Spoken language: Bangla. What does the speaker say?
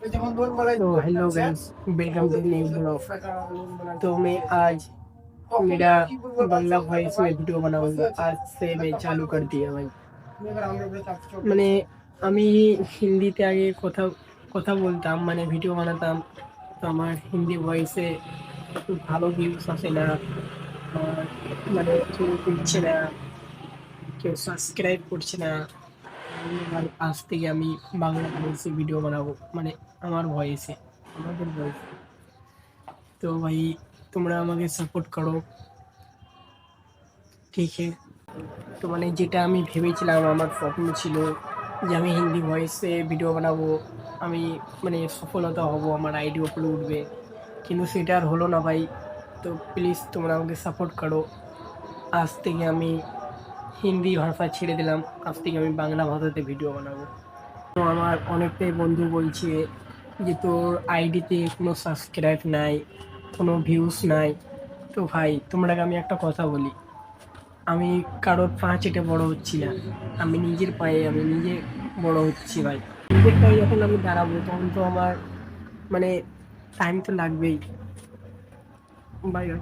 तो hello guys, welcome to new blog. तो मैं आज मेरा बांग्ला वॉइस में वीडियो बनाऊंगा। आज से मैं चालू कर दिया भाई। মানে আমি হিন্দিতে আগে কথা কথা বলতাম, মানে ভিডিও বানাতাম। তো আমার হিন্দি ভয়েসে একটু ভালো ভিউজ আসে না। আর মানে কেউ দেখছে না, কেউ সাবস্ক্রাইব করছে না। আর আজ থেকে আমি বাংলা ভয়েসে ভিডিও বানাবো, মানে আমার ভয়েসে, আমাদের ভয়েসে। তো ভাই, তোমরা আমাকে সাপোর্ট করো, ঠিক আছে? তো মানে যেটা আমি ভেবেছিলাম, আমার স্বপ্ন ছিল যে আমি হিন্দি ভয়েসে ভিডিও বানাবো, আমি মানে সফলতা হব, আমার আইডি উপরে উঠবে, কিন্তু সেটা আর হলো না ভাই। তো প্লিজ তোমরা আমাকে সাপোর্ট করো। আজ থেকে আমি হিন্দি ভাষা ছেড়ে দিলাম, আজ থেকে আমি বাংলা ভাষাতে ভিডিও বানাবো। তো আমার অনেকটাই বন্ধু বলছে যে তোর আইডিতে কোনো সাবস্ক্রাইব নাই, কোনো ভিউজ নাই। তো ভাই, তোমরাকে আমি একটা কথা বলি, আমি কারোর পা চেটে বড় হচ্ছি না। আমি নিজের পায়ে আমি নিজে বড় হচ্ছি ভাই। নিজের পায়ে যখন আমি দাঁড়াবো, তখন তো আমার মানে টাইম তো লাগবেই। Bye bye.